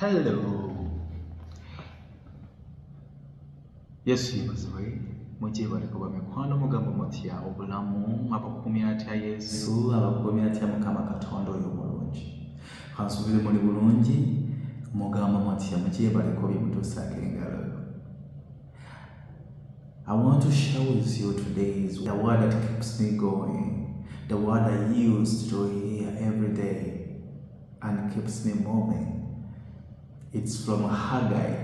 Hello. Yes, yebazibwe mujebale kuba mikwano mugambo mutya obulamu abakumya atya Yesu abakumya atya Mukama Katonda oyo mulungi kansubire muli bulungi mugambo mutya mujebale kuba mutusaka engalo. I want to share with you today is the word that keeps me going, the word I used to hear every day and keeps me moving. It's from Kaggayi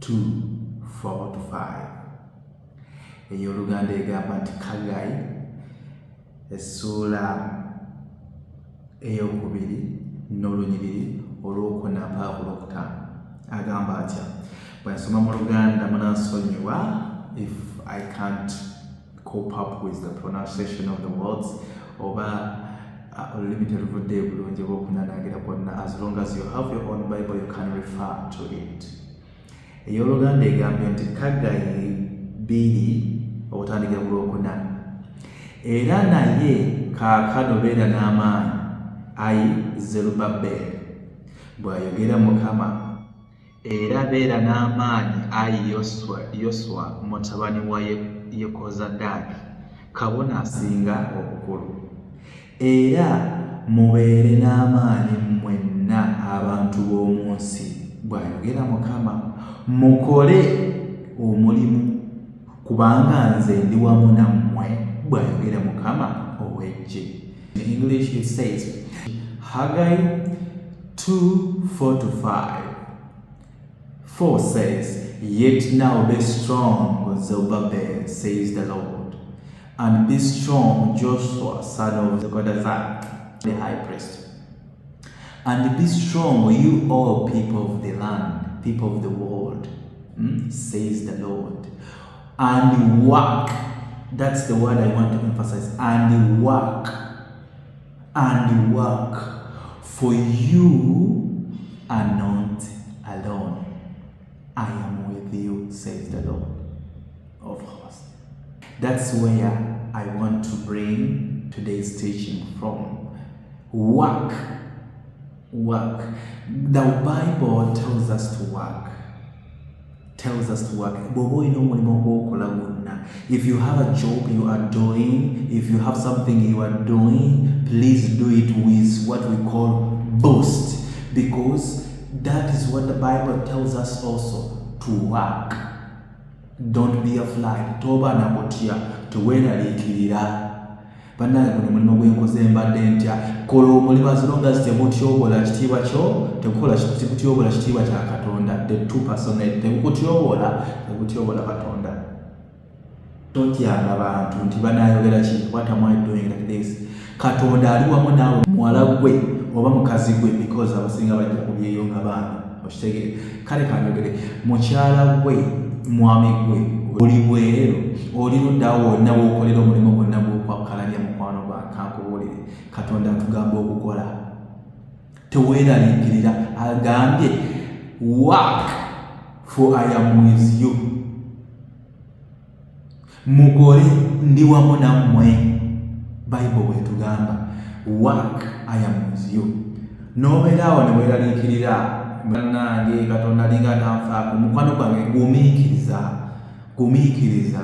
2:4-5. Eyo Luganda egamba nti Kaggayi essula ey'okubiri n'olunyiriri olw'okuna mpaka ku lwokutaano agamba atya. Bwe nsoma mu Luganda munansonyiwa if I can't cope up with the pronunciation of the words oba limited budde bulungi bw'okunanagira kwonna. As long as you have your own Bible you can refer to it. Eyo Luganda egambye nti Kaggayi 2 okutandikira ku lwokuna era naye kaakano beera n'amaanyi ayi Zerubbaberi bw'ayogera Mukama, era beera n'amaanyi ayi Yoswa mutabani wa Yekozadaaki kabona asinga obukulu, era mubeere n'amaanyi mwenna abantu b'omunsi bw'ayogera Mukama, mukole omulimu kubanga nze ndi wamu nammwe bw'ayogera Mukama ow'eggye. In English it says Haggai 2:4-5. 4 says, "Yet now be strong, Zerubbabel, says the Lord, and be strong, Joshua, son of Zerubbabel, the high priest. And be strong, you all people of the land, people of the world, says the Lord. And work," that's the word I want to emphasize, and work, for you are not alone. I am with you, says the Lord of hosts. That's where I want to bring today's teaching from. Work. The Bible tells us to work. If you have a job you are doing, if you have something you are doing, please do it with what we call boast, because that is what the Bible tells us also, to work. Don't be afraid. Toba na kutya tuweraliikirira. Bannange guno mulimu gwenkoze mbadde ntya. Kola omulimu as long as temutyobola kitiibwa kyo, tegukola tekutyobola kitiibwa kya Katonda. The two personality tekutyobola Katonda. Totyanga abantu nti banaayogera ki, what am I doing like this? Katonda ali wamu naawe, muwala gwe oba mukazi gwe, because abasinga bajja kubyeyo nga baana okitegere. Kale kanyogere mukyala gwe, mwami gwe, oli bweru, oli ludda wonna w'okolera omulimu gwonna gw'okwakalanya mukwano gwa kankubulire. Katonda atugamba okukola, teweeraliikirira. Agambye work for I am with you. Mukole ndi wamu nammwe. Bible bwetugamba work I am with you. Nobeera awo ne weeraliikirira bannange Katonda alinga tanfaako, mukwano gwange gumiikiriza.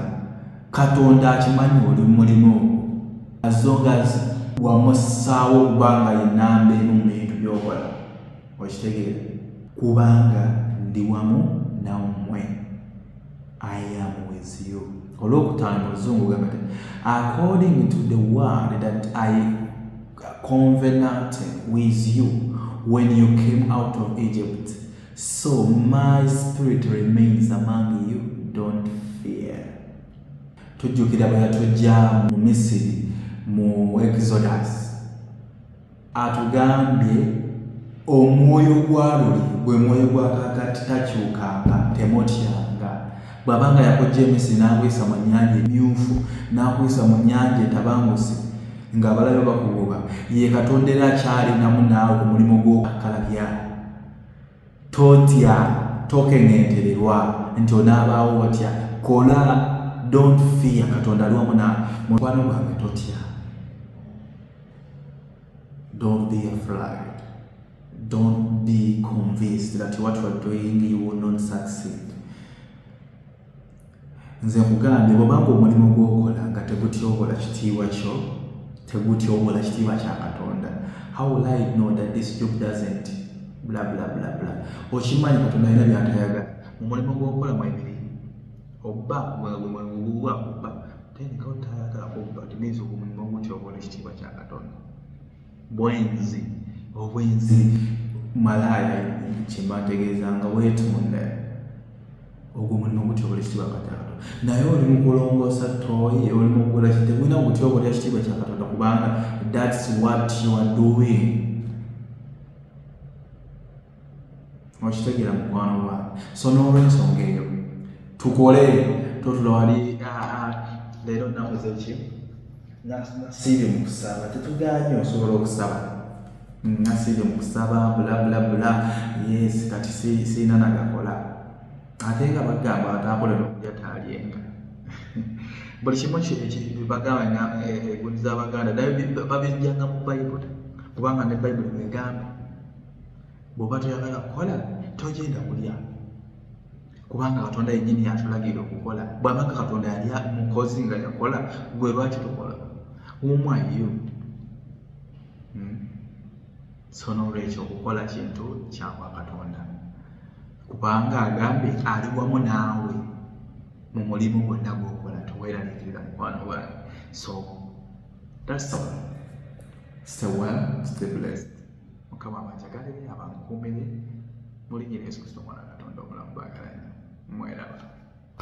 Katonda akimanyi oli mulimu as long as wamussaawo okubanga yenamba emu mu bintu by'okola, okitegeera, kubanga ndi wamu nammwe. I am with you. Olwokutaano Oluzungu gamba nti according to the word that I covenanted with you when you came out of Egypt, so my spirit remains among you, don't fear. Tujjukira bwe yatujja mu Misiri mu Exodus, atugambye omwoyo gwa luli gwe mwoyo gwa kakati takyukanga, temutyanga. Bw'abanga yakujja e Misiri n'akuyisa mu nnyanja emyufu, n'akuyisa mu nnyanja etabangusi ng'abalabe bakugoba, ye Katonda era akyalinamu naawe ku mulimu gw'okukalabya. Totya, tokeŋŋentererwa nti onaabaawo otya. Kola, don't fear. Katonda ali wamu naawe. Mukwano gwange totya. Don't be afraid. Don't be convinced that what you are doing you will not succeed. Nze nkugambye bw'obanga omulimu gw'okola nga tegutyobola kitiibwa kyo, tegutyobola kitiibwa kya Katonda, how will I know that this job doesn't blah blah blah blah? Okimanyi Katonda alina by'atayagala mu mulimu gw'okola mwebiri obba kubba tendeka otayagala kubba timiiza omulimu ogutyobola ekitiibwa kya Katonda. Bwenzi obwenzi malaaya kyembategeeza nga weetunda ogwo mulimu ogutyobola ekitiibwa kya Katonda. Naye oli mu kulongoosa ttooyi, oli mu kukola kitebulina okutyobola ekitiibwa kya Katonda kubanga that's what you are doing. Okitegeera mukwano gwange. So n'olw'ensonga eyo tukole totula wali leero nakoze ki nasiibye mu kusaba, tetuganye osobola okusaba nasiibye mu kusaba bula bula bula yes kati siina nagakola ate nga bagamba ataakolera okulya taalyenga. Buli kimu bagamba egguni z'Abaganda babijjanga mu Bayibuli kubanga ne Bayibuli bwegamba bw'oba toyagala kukola togenda kulya kubanga Katonda yennyini yatulagira okukola. Bw'abanga Katonda yali mukozi nga yakola gwe lwaki tukola? Umwayo. So n'olwekyo okukola kintu kyakwa Katonda kubanga agambye ali wamu naawe mu mulimu gwonna gw'okola, toweeraliikirira mukwano gwange. So that's all. Stay well, stay blessed. Mukama abanjagalire abankuumire mu linnya lya Yesu Kristo Mwana wa Katonda omulamu bw'agalanya. Mweraba.